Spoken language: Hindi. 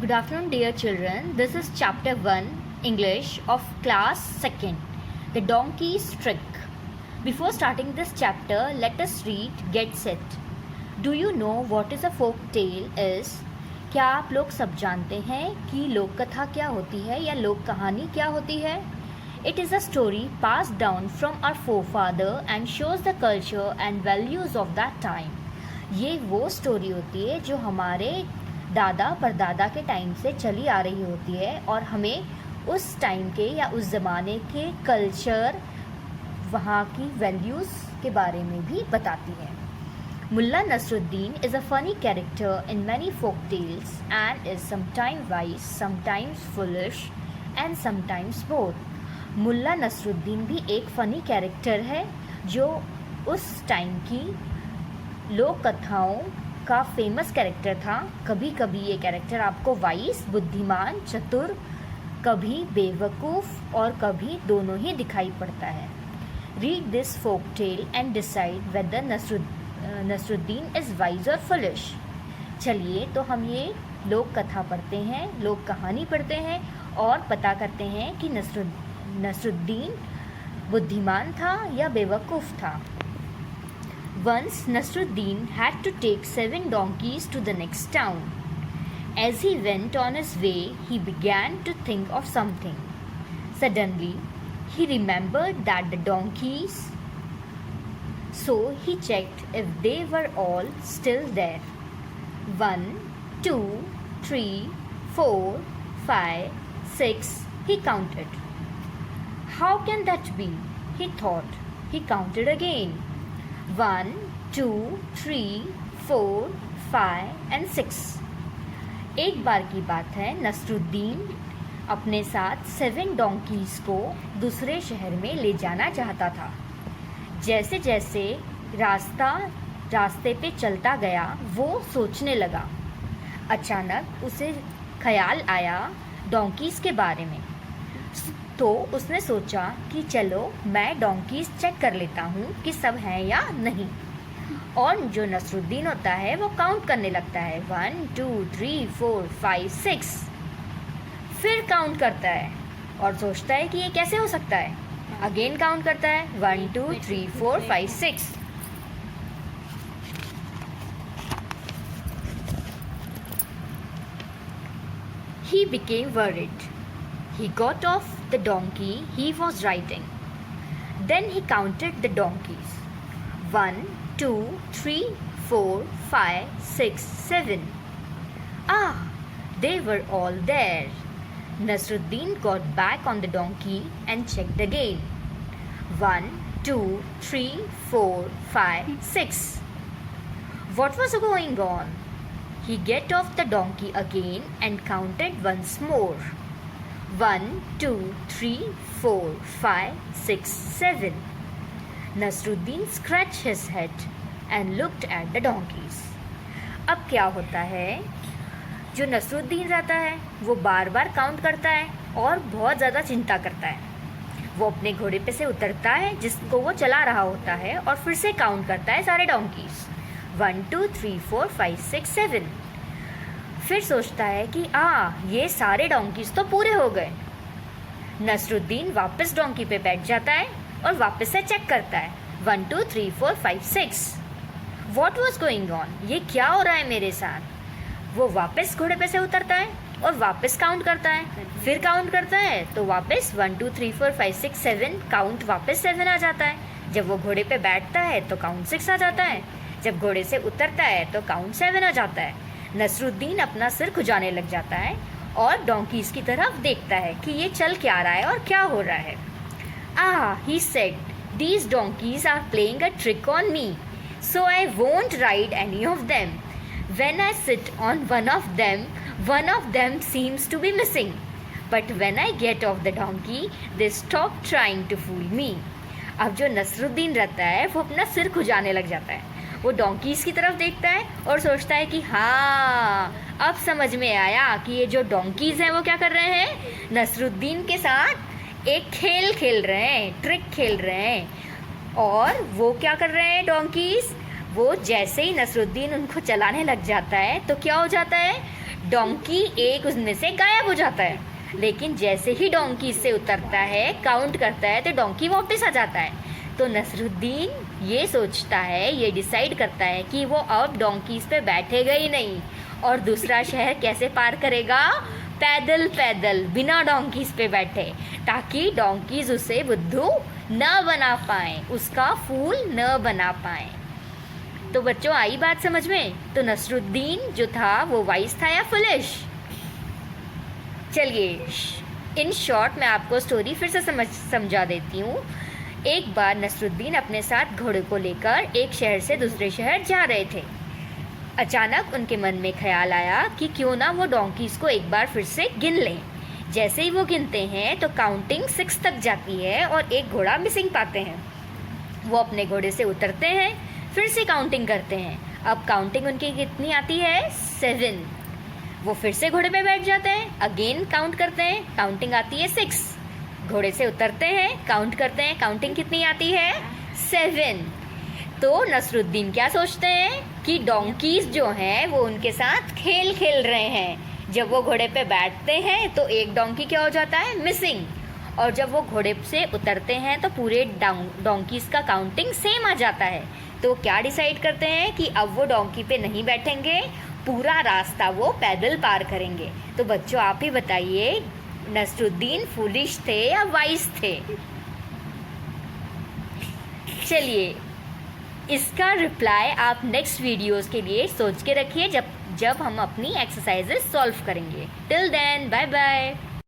Good afternoon, dear children. This is chapter 1, English of class 2nd, The Donkey's Trick. Before starting this chapter, let us read Get Set. Do you know what is a folk tale is? क्या आप लोग सब जानते हैं कि लोक कथा क्या होती है या लोक कहानी क्या होती है? It is a story passed down from our forefather and shows the culture and values of that time. ये वो स्टोरी होती है जो हमारे दादा परदादा के टाइम से चली आ रही होती है और हमें उस टाइम के या उस ज़माने के कल्चर, वहाँ की वैल्यूज़ के बारे में भी बताती है. Mulla Nasruddin is a funny character in many folk tales and is sometimes wise, sometimes foolish and sometimes both. Mulla Nasruddin भी एक फ़नी कैरेक्टर है जो उस टाइम की लोक कथाओं का फेमस कैरेक्टर था. कभी कभी ये कैरेक्टर आपको वाइस, बुद्धिमान, चतुर, कभी बेवकूफ़ और कभी दोनों ही दिखाई पड़ता है. Read this folk tale and decide whether Nasruddin is wise और फुलिश. चलिए तो हम ये लोक कथा पढ़ते हैं, लोक कहानी पढ़ते हैं और पता करते हैं कि नसरुद्दीन बुद्धिमान था या बेवकूफ़ था. Once Nasruddin had to take 7 donkeys to the next town. As he went on his way, he began to think of something. Suddenly, he remembered that the donkeys, so he checked if they were all still there. 1, 2, 3, 4, 5, 6, he counted. How can that be? He thought. He counted again. 1, 2, 3, 4, 5 and 6. एक बार की बात है, नसरुद्दीन अपने साथ 7 डोंकीज़ को दूसरे शहर में ले जाना चाहता था. जैसे जैसे रास्ते पे चलता गया वो सोचने लगा. अचानक उसे ख्याल आया डोंकीज़ के बारे में. तो उसने सोचा कि चलो मैं डोंकीज़ चेक कर लेता हूँ कि सब हैं या नहीं. और जो नसरुद्दीन होता है वो काउंट करने लगता है. 1, 2, 3, 4, 5, 6. फिर काउंट करता है और सोचता है कि ये कैसे हो सकता है. अगेन काउंट करता है. 1, 2, 3, 4, 5, 6. He became worried. He got off the donkey he was riding. Then he counted the donkeys. 1, 2, 3, 4, 5, 6, 7. Ah, they were all there. Nasruddin got back on the donkey and checked again. 1, 2, 3, 4, 5, 6. What was going on? He got off the donkey again and counted once more. 1, 2, 3, 4, 5, 6, 7. Nasruddin scratched his head and looked at the donkeys. अब क्या होता है, जो नसरुद्दीन रहता है वो बार बार काउंट करता है और बहुत ज़्यादा चिंता करता है. वो अपने घोड़े पे से उतरता है जिसको वो चला रहा होता है और फिर से काउंट करता है सारे डोंकीज़. 1, 2, 3, 4, 5, 6, 7. फिर सोचता है कि ये सारे डोंकीज़ तो पूरे हो गए. नसरुद्दीन वापस डोंकी पे बैठ जाता है और वापस से चेक करता है. 1, 2, 3, 4, 5, 6. What was going on? ये क्या हो रहा है मेरे साथ. वो वापस घोड़े पे से उतरता है और वापस काउंट करता है. फिर काउंट करता है तो वापस 1, 2, 3, 4, 5, 6, 7 काउंट वापस 7 आ जाता है. जब वो घोड़े पे बैठता है तो काउंट 6 आ जाता है. जब घोड़े से उतरता है तो काउंट 7 आ जाता है. नसरुद्दीन अपना सिर खुजाने लग जाता है और डोंकीज़ की तरफ देखता है कि ये चल क्या रहा है और क्या हो रहा है. He said, these donkeys are playing a trick on me, so I won't ride any of them. When I sit on one of them seems to be missing. But when I get off the donkey, they stop trying to fool me. अब जो नसरुद्दीन रहता है वो अपना सिर खुजाने लग जाता है. वो डोंकीज़ की तरफ देखता है और सोचता है कि अब समझ में आया कि ये जो डोंकीज़ हैं वो क्या कर रहे हैं, नसरुद्दीन के साथ एक खेल खेल रहे हैं, ट्रिक खेल रहे हैं. और वो क्या कर रहे हैं डोंकीज़, वो जैसे ही नसरुद्दीन उनको चलाने लग जाता है तो क्या हो जाता है, डोंकी एक उसमें से गायब हो जाता है, लेकिन जैसे ही डोंकी से उतरता है, काउंट करता है, तो डोंकी वापस आ जाता है। तो नसरुद्दीन ये सोचता है, ये डिसाइड करता है कि वो अब डोंकीज पे बैठेगा ही नहीं और दूसरा शहर कैसे पार करेगा, पैदल पैदल बिना डोंकीज पे बैठे, ताकि डोंकीज उसे बुद्धू न बना पाए, उसका फूल न बना पाए। तो बच्चों आई बात समझ में? तो नसरुद्दीन जो था वो वाइज था या फुलिश? चलिए इन शॉर्ट मैं आपको स्टोरी फिर से समझा देती हूँ। एक बार नसरुद्दीन अपने साथ घोड़े को लेकर एक शहर से दूसरे शहर जा रहे थे। अचानक उनके मन में ख्याल आया कि क्यों ना वो डोंकीज को एक बार फिर से गिन लें। जैसे ही वो गिनते हैं तो काउंटिंग 6 तक जाती है और एक घोड़ा मिसिंग पाते हैं। वो अपने घोड़े से उतरते हैं, फिर से काउंटिंग करते हैं। अब काउंटिंग उनकी कितनी आती है? 7। वो फिर से घोड़े पे बैठ जाते हैं, अगेन काउंट करते हैं, काउंटिंग आती है 6। घोड़े से उतरते हैं, काउंट करते हैं, काउंटिंग कितनी आती है? 7। तो नसरुद्दीन क्या सोचते हैं कि डोंकीज जो हैं वो उनके साथ खेल खेल रहे हैं। जब वो घोड़े पे बैठते हैं तो एक डोंकी क्या हो जाता है? मिसिंग। और जब वो घोड़े से उतरते हैं तो पूरे डोंकीज का काउंटिंग सेम आ जाता है। तो क्या डिसाइड करते हैं कि अब वो डोंकी पे नहीं बैठेंगे, पूरा रास्ता वो पैदल पार करेंगे। तो बच्चों आप ही बताइए, नसरुद्दीन फूलिश थे या वाइज थे? चलिए इसका रिप्लाई आप नेक्स्ट वीडियोस के लिए सोच के रखिए, जब हम अपनी एक्सरसाइजेस सॉल्व करेंगे। Till then bye bye.